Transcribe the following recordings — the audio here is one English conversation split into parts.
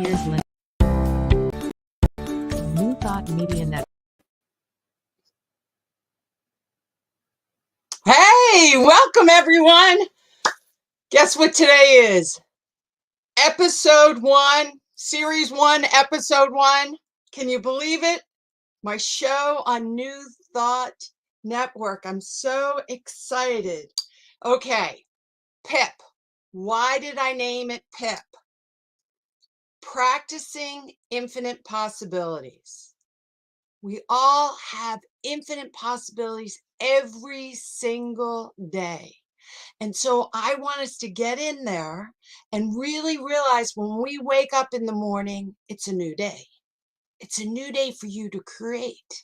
Here's New Thought Media Network. Hey, welcome everyone. Guess what today is? Episode 1, Series 1, Episode 1. Can you believe it? My show on New Thought Network. I'm so excited. Okay, Pip. Why did I name it Pip? Practicing infinite possibilities. We all have infinite possibilities every single day. And so I want us to get in there and really realize when we wake up in the morning, it's a new day. It's a new day for you to create.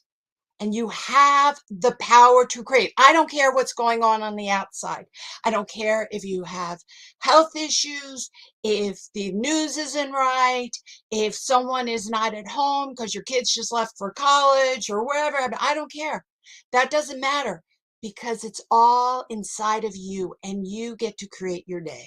And you have the power to create. I don't care what's going on the outside. I don't care if you have health issues, if the news isn't right, if someone is not at home because your kids just left for college or wherever. I don't care. That doesn't matter because it's all inside of you and you get to create your day.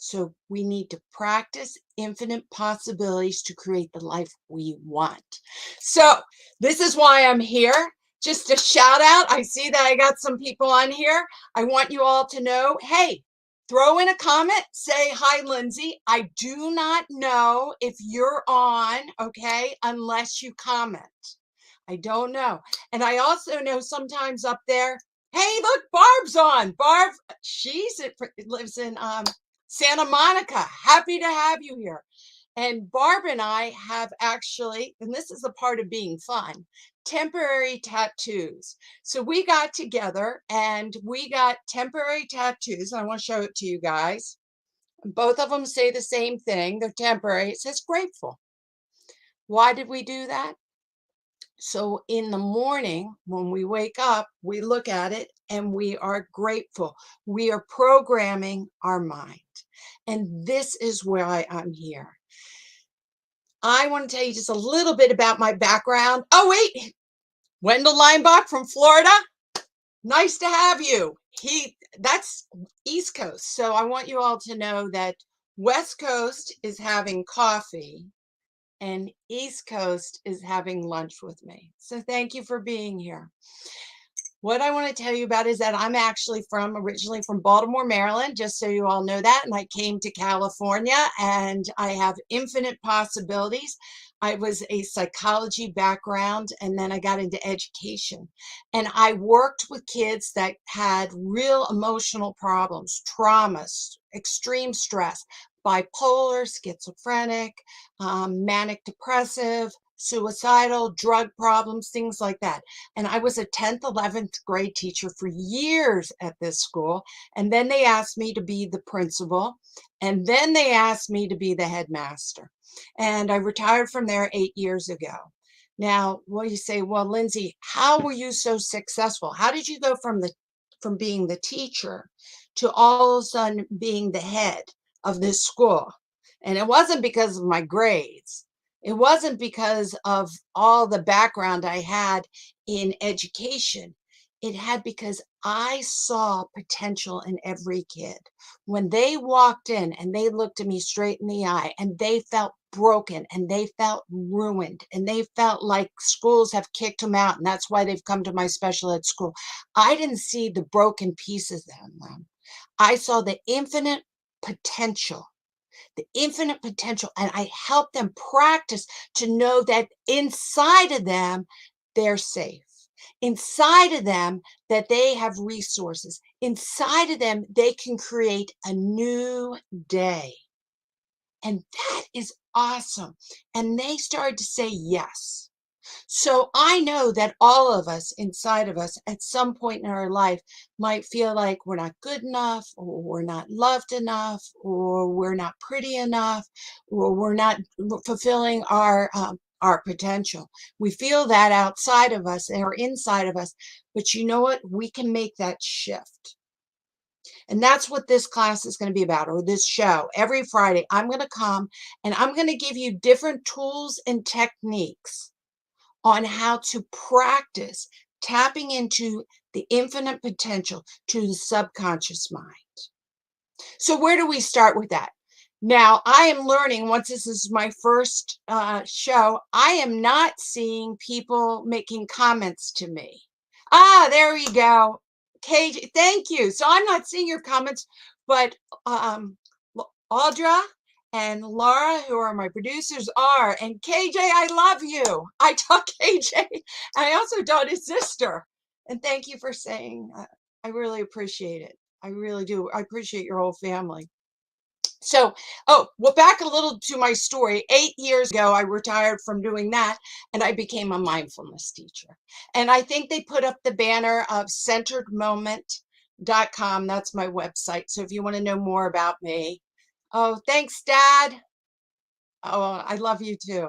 So we need to practice infinite possibilities to create the life we want. So this is why I'm here. Just a shout out. I see that I got some people on here. I want you all to know, hey, throw in a comment, say, hi, Lindsay. I do not know if you're on, okay, unless you comment. I don't know. And I also know sometimes up there, hey, look, Barb's on. Barb, lives in Santa Monica. Happy to have you here. And Barb and I have actually, and this is a part of being fun, temporary tattoos. So we got together and we got temporary tattoos. I want to show it to you guys. Both of them say the same thing. They're temporary. It says grateful. Why did we do that? So in the morning, when we wake up, we look at it and we are grateful. We are programming our mind. And this is why I'm here. I want to tell you just a little bit about my background. Oh, wait, Wendell Leimbach from Florida. Nice to have you. That's East Coast. So I want you all to know that West Coast is having coffee and East Coast is having lunch with me. So thank you for being here. What I want to tell you about is that I'm actually originally from Baltimore, Maryland, just so you all know that. And I came to California and I have infinite possibilities. I was a psychology background and then I got into education. And I worked with kids that had real emotional problems, traumas, extreme stress, bipolar, schizophrenic, manic depressive, suicidal, drug problems, things like that. And I was a 10th, 11th grade teacher for years at this school. And then they asked me to be the principal. And then they asked me to be the headmaster. And I retired from there 8 years ago. Now, you say, well, Lindsay, how were you so successful? How did you go from being the teacher to all of a sudden being the head of this school? And it wasn't because of my grades. It wasn't because of all the background I had in education. It had because I saw potential in every kid. When they walked in and they looked at me straight in the eye and they felt broken and they felt ruined and they felt like schools have kicked them out and that's why they've come to my special ed school. I didn't see the broken pieces in them. I saw the infinite potential. And I help them practice to know that inside of them, they're safe. Inside of them, that they have resources. Inside of them, they can create a new day. And that is awesome. And they started to say yes. So I know that all of us inside of us at some point in our life might feel like we're not good enough, or we're not loved enough, or we're not pretty enough, or we're not fulfilling our potential. We feel that outside of us or inside of us, but you know what? We can make that shift. And that's what this class is going to be about, or this show. Every Friday, I'm going to come and I'm going to give you different tools and techniques on how to practice tapping into the infinite potential to the subconscious mind. So where do we start with that? Now, I am learning, once this is my first show, I am not seeing people making comments to me. Ah, there we go. KJ, thank you. So I'm not seeing your comments, but Audra and Laura, who are my producers, are. And KJ, I love you. I taught KJ, and I also taught his sister. And thank you for saying, I really appreciate it. I really do. I appreciate your whole family. So, well, back a little to my story. 8 years ago, I retired from doing that and I became a mindfulness teacher. And I think they put up the banner of centeredmoment.com. That's my website. So if you want to know more about me, oh, thanks, Dad. Oh, I love you too.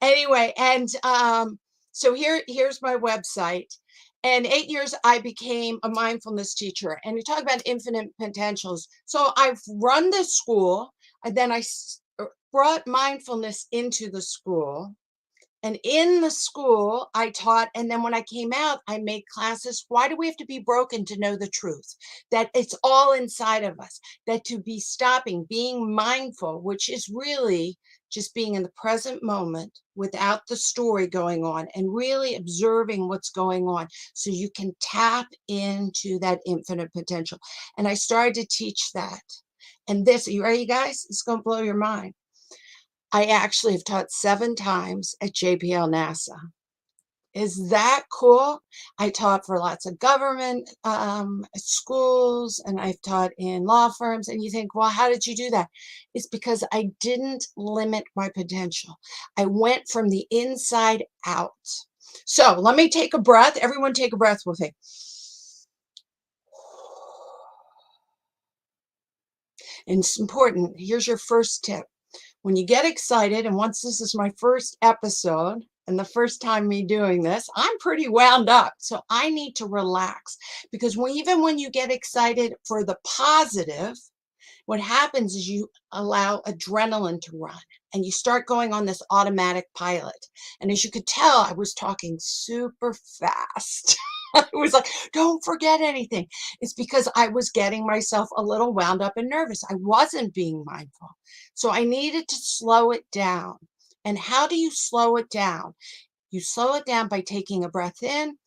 Anyway, and so here's my website. And 8 years, I became a mindfulness teacher. And you talk about infinite potentials. So I've run this school, and then I brought mindfulness into the school. And in the school, I taught, and then when I came out, I made classes. Why do we have to be broken to know the truth? That it's all inside of us, that to be stopping, being mindful, which is really just being in the present moment without the story going on and really observing what's going on so you can tap into that infinite potential. And I started to teach that. And this, you ready, guys? It's going to blow your mind. I actually have taught 7 times at JPL NASA. Is that cool? I taught for lots of government schools, and I've taught in law firms. And you think, well, how did you do that? It's because I didn't limit my potential. I went from the inside out. So let me take a breath. Everyone take a breath with me. And it's important. Here's your first tip. When you get excited, and once this is my first episode and the first time me doing this, I'm pretty wound up. So I need to relax because even when you get excited for the positive, what happens is you allow adrenaline to run and you start going on this automatic pilot. And as you could tell, I was talking super fast. I was like, don't forget anything. It's because I was getting myself a little wound up and nervous. I wasn't being mindful. So I needed to slow it down. And how do you slow it down? You slow it down by taking a breath in,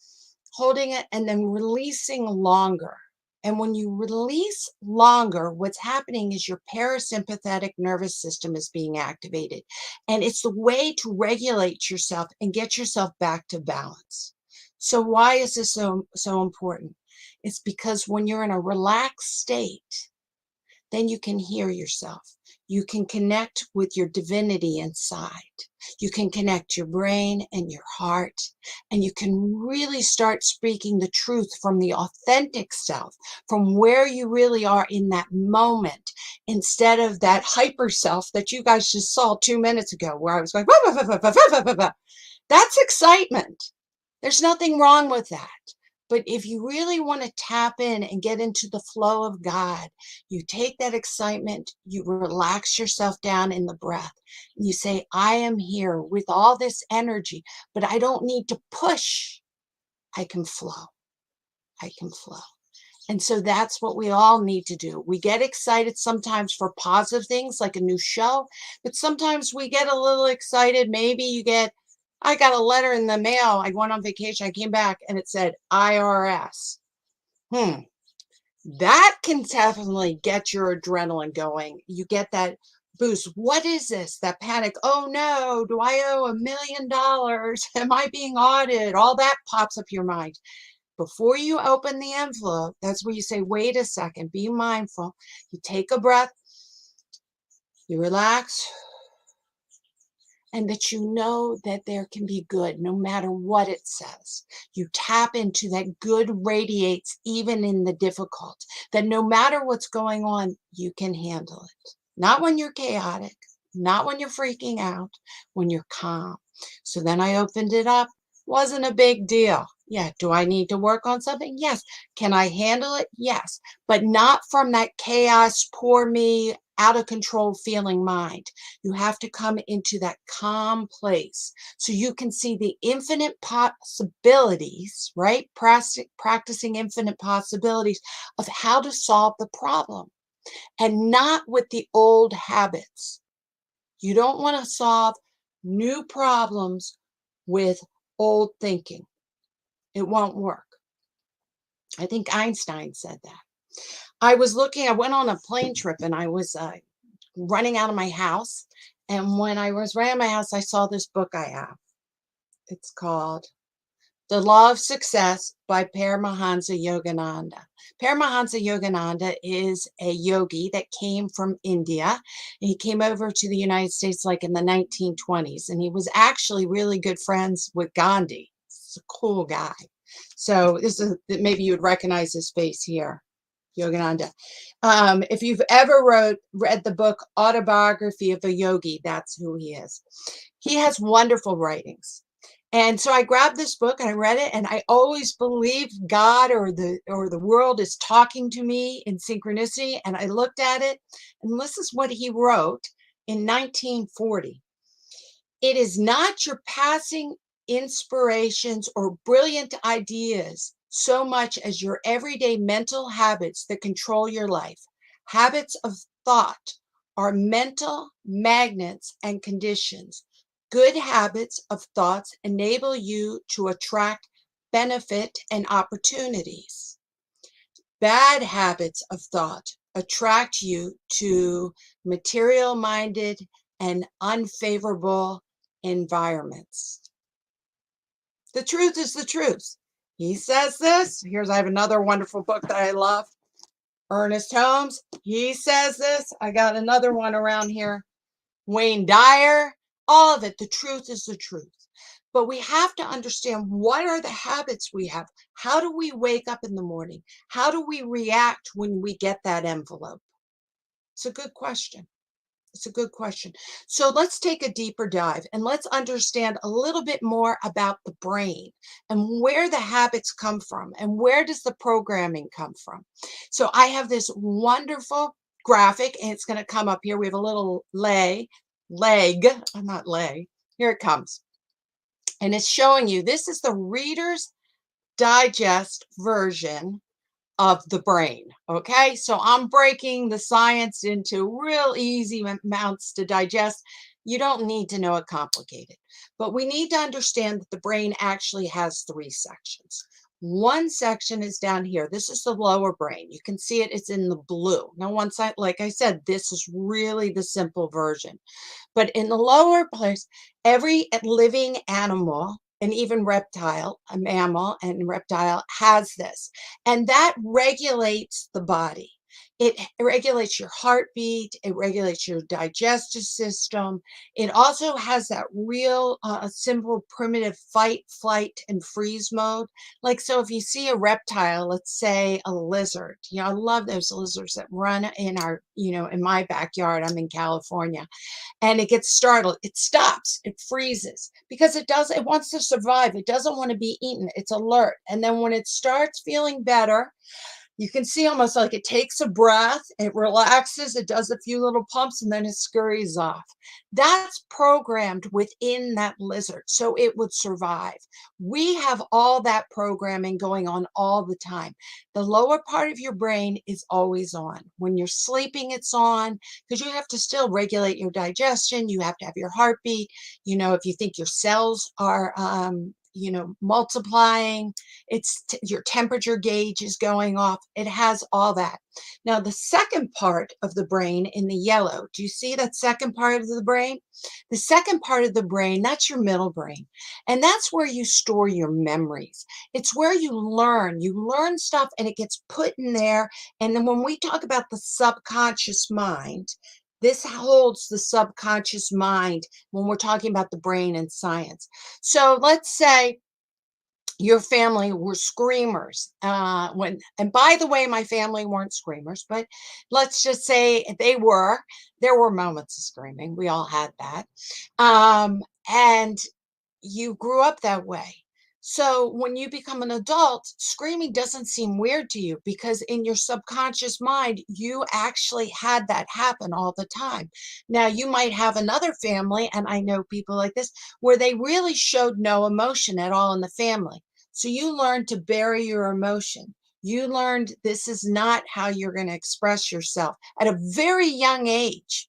holding it, and then releasing longer. And when you release longer, what's happening is your parasympathetic nervous system is being activated. And it's the way to regulate yourself and get yourself back to balance. So why is this so important? It's because when you're in a relaxed state, then you can hear yourself. You can connect with your divinity inside. You can connect your brain and your heart, and you can really start speaking the truth from the authentic self, from where you really are in that moment, instead of that hyper self that you guys just saw 2 minutes ago, where I was going, "Bah, bah, bah, bah, bah, bah, bah, bah." That's excitement. There's nothing wrong with that. But if you really want to tap in and get into the flow of God, you take that excitement, you relax yourself down in the breath, and you say, I am here with all this energy, but I don't need to push. I can flow. I can flow. And so that's what we all need to do. We get excited sometimes for positive things like a new show, but sometimes we get a little excited. I got a letter in the mail. I went on vacation. I came back and it said IRS. That can definitely get your adrenaline going. You get that boost. What is this? That panic. Oh no, do I owe $1 million? Am I being audited? All that pops up your mind. Before you open the envelope, that's where you say, wait a second, be mindful. You take a breath, you relax, and that you know that there can be good no matter what it says. You tap into that good radiates even in the difficult, that no matter what's going on, you can handle it. Not when you're chaotic, not when you're freaking out, when you're calm. So then I opened it up. Wasn't a big deal. Yeah, do I need to work on something? Yes. Can I handle it? Yes. But not from that chaos, poor me, out of control feeling mind. You have to come into that calm place so you can see the infinite possibilities, right? Practicing infinite possibilities of how to solve the problem. and not with the old habits. You don't want to solve new problems with old thinking. It won't work. I think Einstein said that. I went on a plane trip and I was running out of my house. And when I was running out of my house, I saw this book I have. It's called The Law of Success by Paramahansa Yogananda. Paramahansa Yogananda is a yogi that came from India. And he came over to the United States like in the 1920s. And he was actually really good friends with Gandhi. He's a cool guy. So maybe you would recognize his face here. Yogananda. If you've ever read the book Autobiography of a Yogi, that's who he is. He has wonderful writings. And so I grabbed this book and I read it, and I always believe God or the world is talking to me in synchronicity. And I looked at it, and this is what he wrote in 1940. It is not your passing inspirations or brilliant ideas so much as your everyday mental habits that control your life. Habits of thought are mental magnets and conditions. Good habits of thoughts enable you to attract benefit and opportunities. Bad habits of thought attract you to material-minded and unfavorable environments. The truth is the truth. He says this. I have another wonderful book that I love. Ernest Holmes. He says this. I got another one around here. Wayne Dyer. All of it. The truth is the truth. But we have to understand, what are the habits we have? How do we wake up in the morning? How do we react when we get that envelope? It's a good question. It's a good question. So let's take a deeper dive and let's understand a little bit more about the brain and where the habits come from and where does the programming come from. So I have this wonderful graphic, and it's going to come up here. We have a little not leg. Here it comes. And it's showing you, this is the Reader's Digest version of the brain. Okay, so I'm breaking the science into real easy amounts to digest. You don't need to know it complicated, but we need to understand that the brain actually has three sections. One section is down here. This is the lower brain. You can see it, it's in the blue. Now, once like I said, this is really the simple version. But in the lower place, every living animal and even reptile, a mammal and reptile, has this. And that regulates the body. It regulates your heartbeat. It regulates your digestive system. It also has that real simple primitive fight, flight, and freeze mode. Like, so if you see a reptile, let's say a lizard, I love those lizards that run in in my backyard. I'm in California. And it gets startled, it stops, it freezes, because it wants to survive. It doesn't want to be eaten. It's alert. And then when it starts feeling better, you can see almost like it takes a breath, it relaxes, it does a few little pumps, and then it scurries off. That's programmed within that lizard, so it would survive. We have all that programming going on all the time. The lower part of your brain is always on. When you're sleeping, it's on, because you have to still regulate your digestion. You have to have your heartbeat. If you think your cells are multiplying, your temperature gauge is going off. It has all that. Now, the second part of the brain in the yellow, do you see that second part of the brain? The second part of the brain, that's your middle brain. And that's where you store your memories. It's where you learn stuff, and it gets put in there. And then when we talk about the subconscious mind, this holds the subconscious mind when we're talking about the brain and science. So let's say your family were screamers. And by the way, my family weren't screamers, but let's just say they were. There were moments of screaming. We all had that. And you grew up that way. So when you become an adult, screaming doesn't seem weird to you, because in your subconscious mind, you actually had that happen all the time. Now, you might have another family, and I know people like this, where they really showed no emotion at all in the family. So you learn to bury your emotion. You learned this is not how you're going to express yourself at a very young age.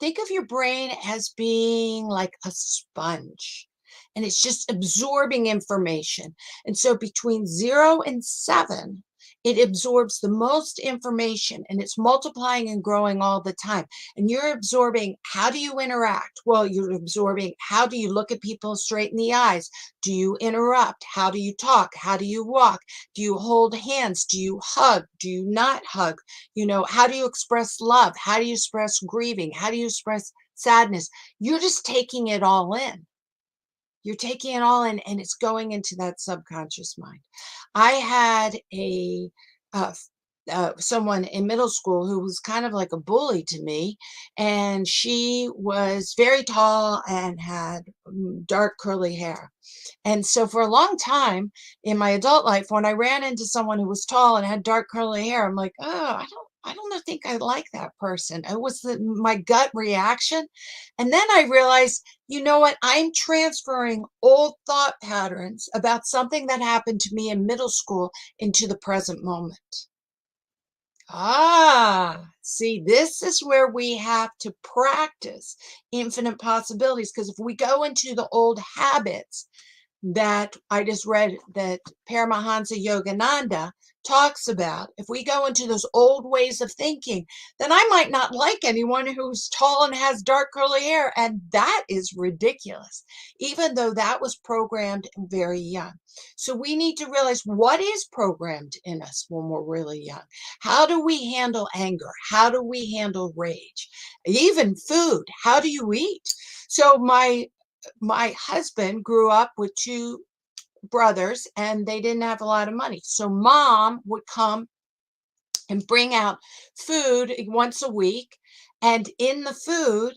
Think of your brain as being like a sponge, and it's just absorbing information. And so between 0 and 7, it absorbs the most information, and it's multiplying and growing all the time. And you're absorbing, how do you interact? Well, you're absorbing, how do you look at people straight in the eyes? Do you interrupt? How do you talk? How do you walk? Do you hold hands? Do you hug? Do you not hug? How do you express love? How do you express grieving? How do you express sadness? You're just taking it all in. You're taking it all in, and it's going into that subconscious mind. I had someone in middle school who was kind of like a bully to me, and she was very tall and had dark curly hair. And so for a long time in my adult life, when I ran into someone who was tall and had dark curly hair, I'm like, oh, I don't think I like that person. It was my gut reaction. And then I realized, you know what? I'm transferring old thought patterns about something that happened to me in middle school into the present moment. See, this is where we have to practice infinite possibilities, because if we go into the old habits that I just read that Paramahansa Yogananda talks about, if we go into those old ways of thinking, then I might not like anyone who's tall and has dark curly hair. And that is ridiculous, even though that was programmed very young. So we need to realize what is programmed in us when we're really young. How do we handle anger? How do we handle rage? Even food. How do you eat? So my husband grew up with two brothers, and they didn't have a lot of money. So mom would come and bring out food once a week, and in the food,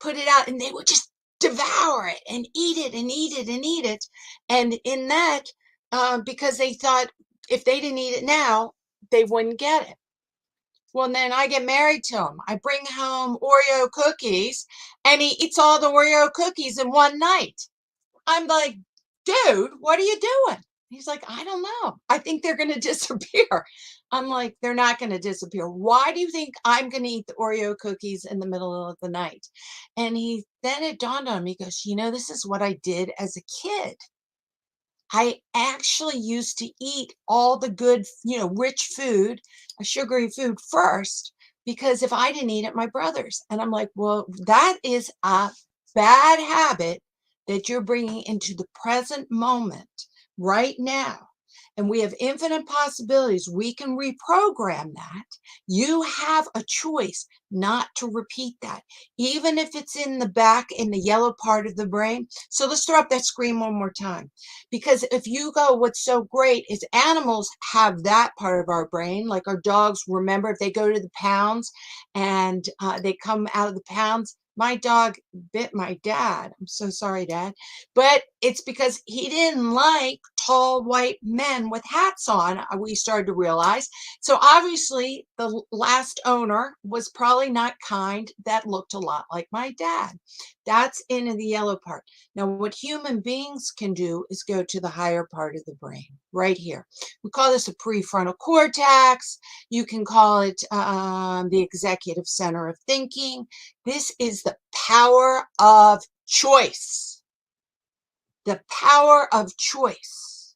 put it out, and they would just devour it and eat it and eat it and eat it. And in that, because they thought if they didn't eat it now, they wouldn't get it. Well, then I get married to him. I bring home Oreo cookies, and he eats all the Oreo cookies in one night. I'm like, dude, what are you doing? He's like, I don't know. I think they're going to disappear. I'm like, they're not going to disappear. Why do you think I'm going to eat the Oreo cookies in the middle of the night? And then it dawned on me, he goes, this is what I did as a kid. I actually used to eat all the good, rich food, sugary food first, because if I didn't eat it, my brothers. And I'm like, well, that is a bad habit that you're bringing into the present moment right now. And we have infinite possibilities. We can reprogram that. You have a choice not to repeat that, even if it's in the back, in the yellow part of the brain. So let's throw up that screen one more time. Because if you go, what's so great is animals have that part of our brain, like our dogs. Remember, if they go to the pounds and they come out of the pounds, my dog bit my dad. I'm so sorry, Dad. But it's because he didn't like tall white men with hats on, we started to realize. So obviously, the last owner was probably not kind. That looked a lot like my dad. That's in the yellow part. Now, what human beings can do is go to the higher part of the brain, right here. We call this a prefrontal cortex. You can call it the executive center of thinking. This is the power of choice. The power of choice.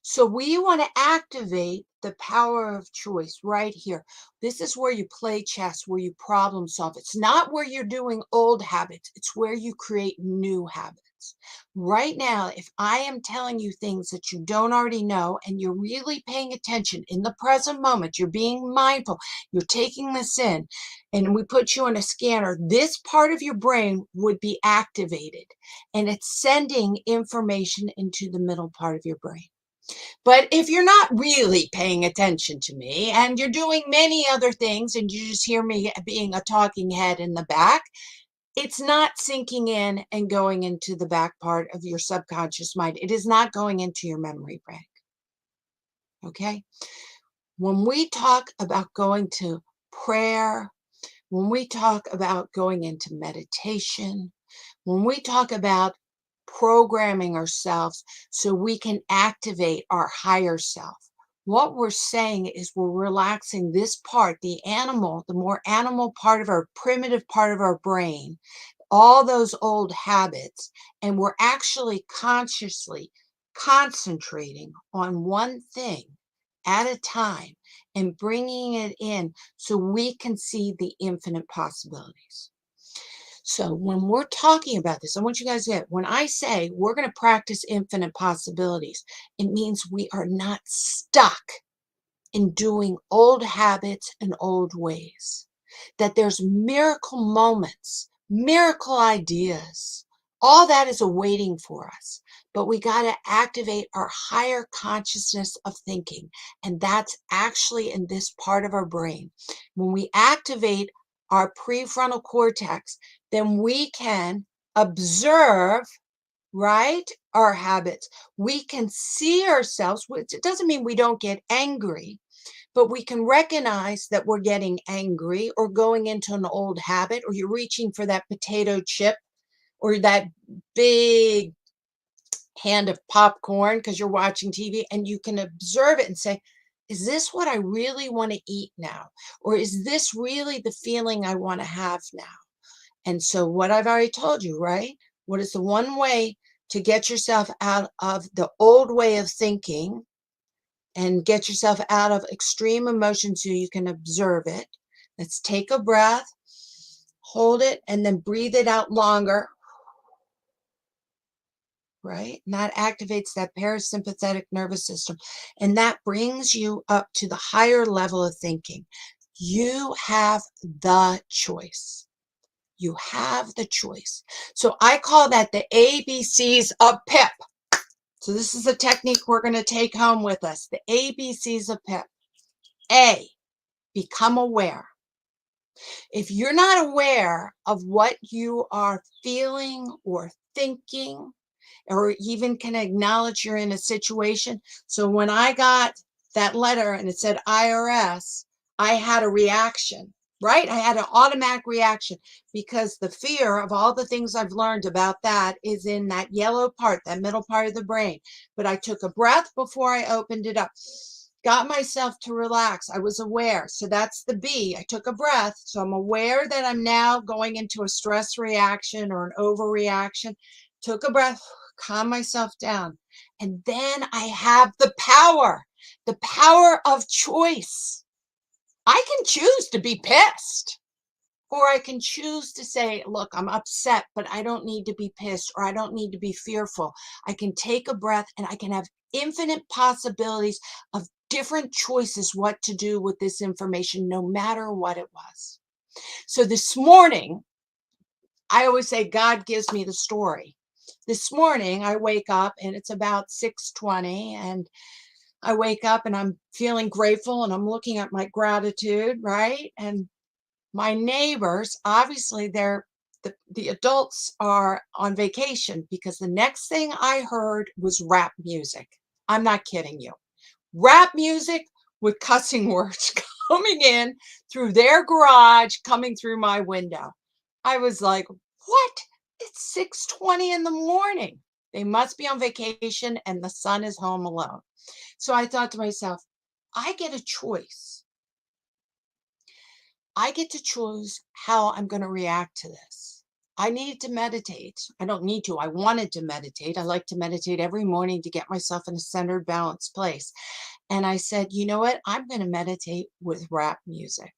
So we want to activate the power of choice right here. This is where you play chess, where you problem solve. It's not where you're doing old habits. It's where you create new habits. Right now, if I am telling you things that you don't already know, and you're really paying attention in the present moment, you're being mindful, you're taking this in, and we put you on a scanner, this part of your brain would be activated, and it's sending information into the middle part of your brain. But if you're not really paying attention to me and you're doing many other things and you just hear me being a talking head in the back, it's not sinking in and going into the back part of your subconscious mind. It is not going into your memory bank. Okay? When we talk about going to prayer, when we talk about going into meditation, when we talk about programming ourselves so we can activate our higher self, what we're saying is we're relaxing this part, the animal, the more animal part of our primitive part of our brain, all those old habits, and we're actually consciously concentrating on one thing at a time and bringing it in so we can see the infinite possibilities. So when we're talking about this, I want you guys to get, when I say we're going to practice infinite possibilities, it means we are not stuck in doing old habits and old ways. That there's miracle moments, miracle ideas. All that is awaiting for us. But we got to activate our higher consciousness of thinking. And that's actually in this part of our brain. When we activate our prefrontal cortex, then we can observe, right, our habits. We can see ourselves, which it doesn't mean we don't get angry, but we can recognize that we're getting angry or going into an old habit, or you're reaching for that potato chip or that big hand of popcorn because you're watching TV, and you can observe it and say, is this what I really want to eat now? Or is this really the feeling I want to have now? And so what I've already told you, right? What is the one way to get yourself out of the old way of thinking and get yourself out of extreme emotion so you can observe it? Let's take a breath, hold it, and then breathe it out longer, right? And that activates that parasympathetic nervous system. And that brings you up to the higher level of thinking. You have the choice. You have the choice. So I call that the ABCs of Pip. So this is a technique we're going to take home with us. The ABCs of Pip. A, become aware. If you're not aware of what you are feeling or thinking, or even can acknowledge you're in a situation. So when I got that letter and it said IRS, I had a reaction, right? I had an automatic reaction because the fear of all the things I've learned about that is in that yellow part, that middle part of the brain. But I took a breath before I opened it up, got myself to relax. I was aware. So that's the B. I took a breath. So I'm aware that I'm now going into a stress reaction or an overreaction. Took a breath, calm myself down. And then I have the power of choice. I can choose to be pissed, or I can choose to say, look, I'm upset, but I don't need to be pissed, or I don't need to be fearful. I can take a breath and I can have infinite possibilities of different choices what to do with this information, no matter what it was. So this morning, I always say God gives me the story. This morning I wake up and it's about 6:20, and I wake up and I'm feeling grateful and I'm looking at my gratitude, right? And my neighbors, obviously the adults are on vacation, because the next thing I heard was rap music. I'm not kidding you. Rap music with cussing words coming in through their garage, coming through my window. I was like, what? It's 6:20 in the morning. They must be on vacation and the son is home alone. So I thought to myself, I get a choice. I get to choose how I'm going to react to this. I needed to meditate. I don't need to. I wanted to meditate. I like to meditate every morning to get myself in a centered, balanced place. And I said, you know what? I'm going to meditate with rap music.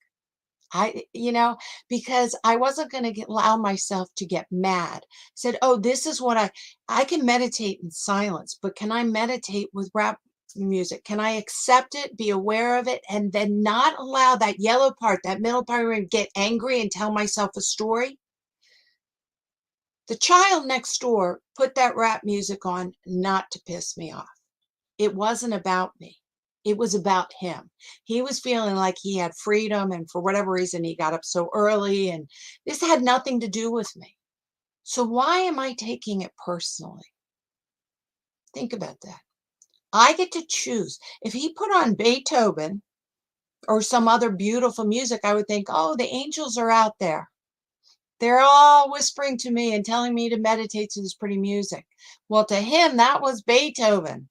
Because I wasn't going to allow myself to get mad. Said, oh, this is what I can meditate in silence, but can I meditate with rap music? Can I accept it, be aware of it, and then not allow that yellow part, that middle part, to get angry and tell myself a story? The child next door put that rap music on not to piss me off. It wasn't about me. It was about him. He was feeling like he had freedom, and for whatever reason, he got up so early, and this had nothing to do with me. So why am I taking it personally? Think about that. I get to choose. If he put on Beethoven or some other beautiful music, I would think, oh, the angels are out there. They're all whispering to me and telling me to meditate to this pretty music. Well, to him, that was Beethoven.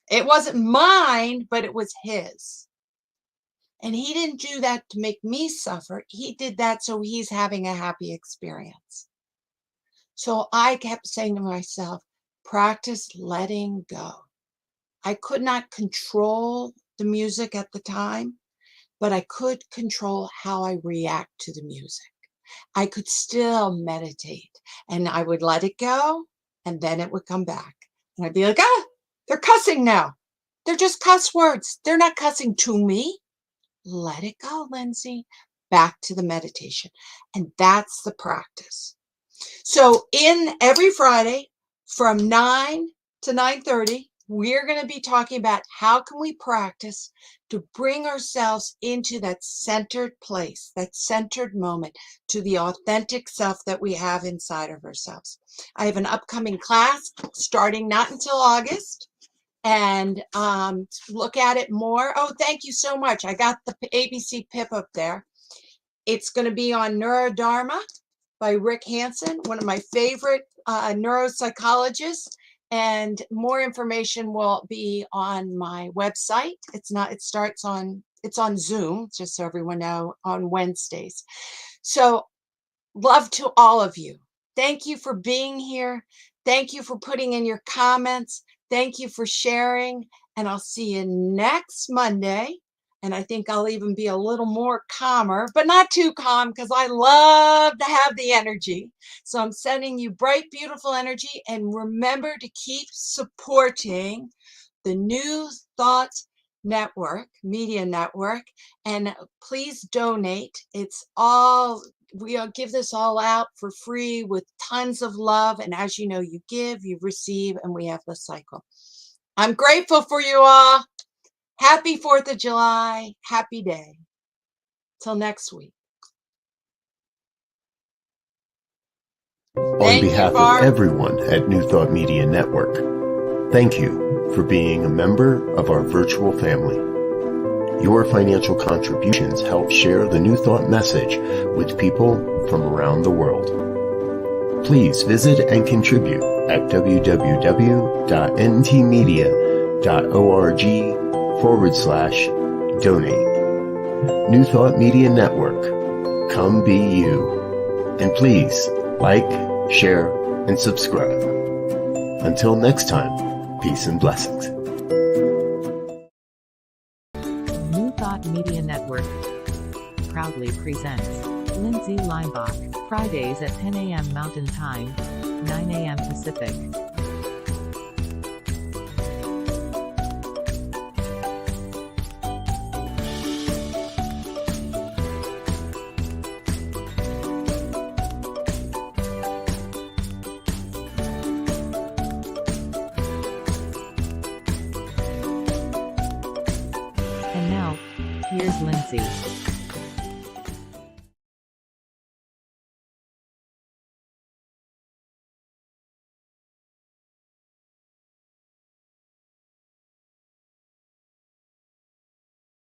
It wasn't mine, but it was his. And he didn't do that to make me suffer. He did that so he's having a happy experience. So I kept saying to myself, practice letting go. I could not control the music at the time, but I could control how I react to the music. I could still meditate, and I would let it go, and then it would come back. And I'd be like, they're cussing now. They're just cuss words. They're not cussing to me. Let it go, Lindsay. Back to the meditation. And that's the practice. So every Friday from 9 to 9:30, we're going to be talking about how can we practice to bring ourselves into that centered place, that centered moment, to the authentic self that we have inside of ourselves. I have an upcoming class starting not until August, and look at it more. Oh, thank you so much. I got the ABC Pip up there. It's going to be on Neurodharma by Rick Hansen, one of my favorite neuropsychologists. And more information will be on my website. It's on Zoom, just so everyone know, on Wednesdays. So love to all of you. Thank you for being here. Thank you for putting in your comments. Thank you for sharing. And I'll see you next Monday. And I think I'll even be a little more calmer, but not too calm, because I love to have the energy. So I'm sending you bright, beautiful energy. And remember to keep supporting the New Thoughts Network, Media Network. And please donate. We'll give this all out for free with tons of love. And as you know, you give, you receive, and we have the cycle. I'm grateful for you all. Happy 4th of July. Happy day. Till next week. On behalf of everyone at New Thought Media Network, thank you for being a member of our virtual family. Your financial contributions help share the New Thought message with people from around the world. Please visit and contribute at www.ntmedia.org/donate. New Thought Media Network. Come be you. And please like, share, and subscribe. Until next time, peace and blessings. New Thought Media Network proudly presents Lindsay Leimbach, Fridays at 10 a.m. Mountain Time, 9 a.m. Pacific. And now, here's Lindsay.